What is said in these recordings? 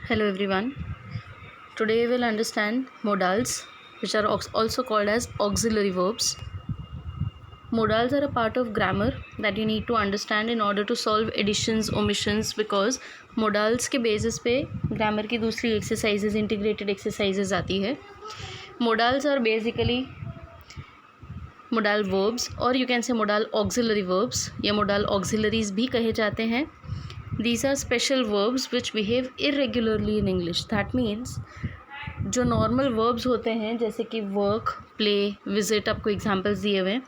Hello everyone. Today we will understand modals, which are also called as auxiliary verbs. Modals are a part of grammar that you need to understand in order to solve additions, omissions, because modals के basis पे grammar की दूसरी exercises, integrated exercises आती है. Modals are basically modal verbs or you can say modal auxiliary verbs या modal auxiliaries भी कहे जाते हैं. These are special verbs which behave irregularly in English. That means जो नॉर्मल वर्ब्स होते हैं जैसे कि वर्क, प्ले, विजिट, आपको एग्जांपल्स दिए हुए हैं,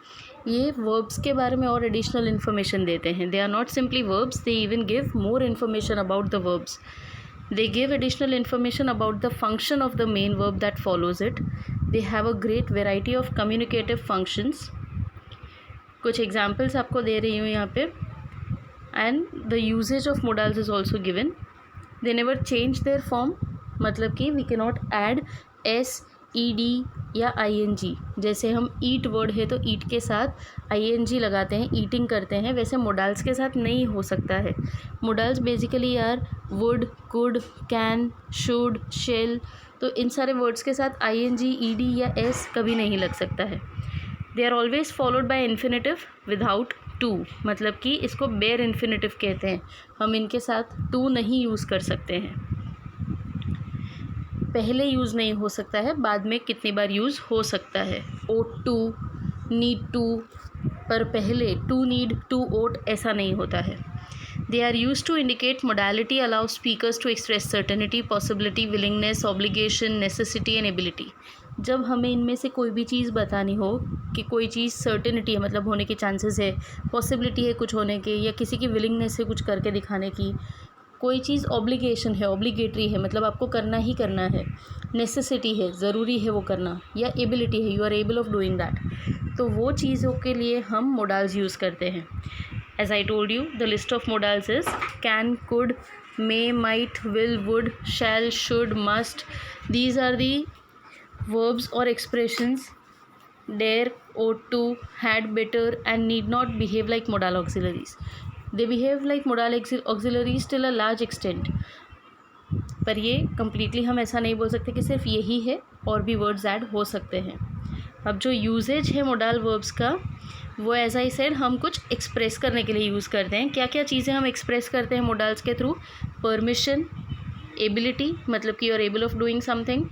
ये वर्ब्स के बारे में और एडिशनल इन्फॉर्मेशन देते हैं. They are not simply verbs, they even give more information about the verbs. They give additional information about the function of the main verb that follows it. They have a great variety of communicative functions. कुछ examples आपको दे रही हूँ यहाँ पे. And the usage of modals is also given. They never change their form. मतलब कि we cannot add s, ed या ing. जैसे हम eat वर्ड है तो eat के साथ ing लगाते हैं, eating करते हैं, वैसे modals के साथ नहीं हो सकता है. modals basically are would, could, can, should, shall. तो इन सारे वर्ड्स के साथ ing, ed या s कभी नहीं लग सकता है. They are always followed by infinitive without to. मतलब कि इसको बेयर इन्फिनेटिव कहते हैं. हम इनके साथ टू नहीं यूज़ कर सकते हैं. पहले यूज़ नहीं हो सकता है, बाद में कितनी बार यूज़ हो सकता है. ओट टू, नीड टू, पर पहले टू नीड, टू ओट ऐसा नहीं होता है. They are used to indicate modality, allow speakers to express certainty, possibility, willingness, obligation, necessity and ability. जब हमें इनमें से कोई भी चीज़ बतानी हो कि कोई चीज़ सर्टेनिटी है मतलब होने के चांसेस है, पॉसिबिलिटी है कुछ होने के, या किसी की विलिंगनेस है कुछ करके दिखाने की, कोई चीज़ ऑब्लिगेशन है, ऑब्लिगेटरी है मतलब आपको करना ही करना है, नेसेसिटी है, ज़रूरी है वो करना, या एबिलिटी है, you are able of doing that, तो वो चीज़ों के लिए हम मोडाल्स यूज़ करते हैं. As I told you, the list of modals is can, could, may, might, will, would, shall, should, must. These are the verbs or expressions dare, ought to, had better and need not behave like modal auxiliaries. They behave like modal auxiliaries till a large extent. पर ये completely हम ऐसा नहीं बोल सकते कि सिर्फ यही है, और भी वर्ड्स ऐड हो सकते हैं. अब जो यूजेज है मोडाल वर्ब्स का, वो एज आई सेड हम कुछ एक्सप्रेस करने के लिए यूज़ करते हैं. क्या क्या चीज़ें हम एक्सप्रेस करते हैं मोडाल्स के थ्रू? परमिशन, एबिलिटी मतलब कि you are able of doing something,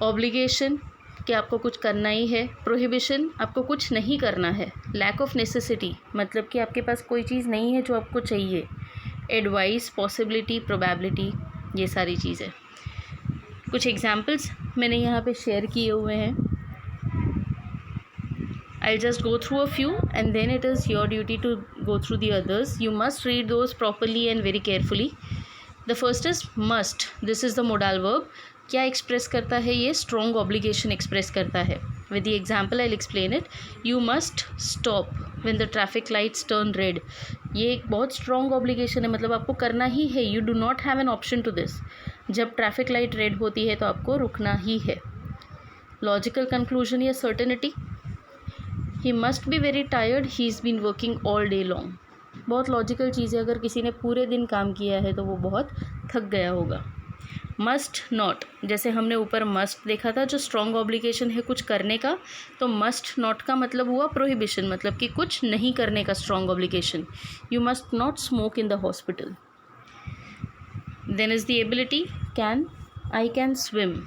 obligation कि आपको कुछ करना ही है, प्रोहिबिशन आपको कुछ नहीं करना है, लैक ऑफ नेसेसिटी मतलब कि आपके पास कोई चीज़ नहीं है जो आपको चाहिए, एडवाइस, पॉसिबिलिटी, प्रोबेबिलिटी, ये सारी चीज़ें. कुछ एग्जाम्पल्स मैंने यहाँ पे शेयर किए हुए हैं. I'll just go through a few and then it is your duty to go through the others. You must read those properly and very carefully. The first is must. This is the modal verb. क्या express करता है ये? Strong obligation express करता है. With the example I'll explain it. You must stop when the traffic lights turn red. ये एक बहुत strong obligation है मतलब आपको करना ही है. You do not have an option to this. जब ट्रैफिक लाइट रेड होती है तो आपको रुकना ही है. लॉजिकल कंक्लूजन या certainty. He must be very tired. He's been working all day long. बहुत लॉजिकल चीज़ है. अगर किसी ने पूरे दिन काम किया है तो वो बहुत थक गया होगा. मस्ट नॉट, जैसे हमने ऊपर मस्ट देखा था जो स्ट्रॉन्ग ऑब्लिगेशन है कुछ करने का, तो मस्ट नॉट का मतलब हुआ प्रोहिबिशन मतलब कि कुछ नहीं करने का strong obligation. You must not smoke in the hospital. Then is the ability. Can, I can swim.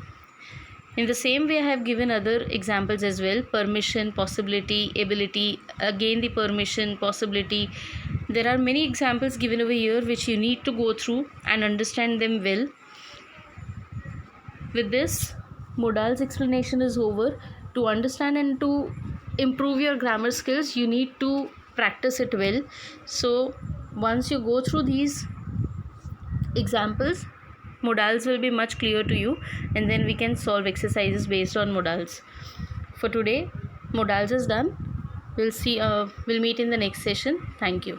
In the same way I have given other examples as well. Permission, possibility, ability, again the permission, possibility. There are many examples given over here which you need to go through and understand them well. With this, modals explanation is over. To understand and to improve your grammar skills, you need to practice it well. So once you go through these examples, modals will be much clear to you and then we can solve exercises based on modals. For today, modals is done. We'll meet in the next session. Thank you.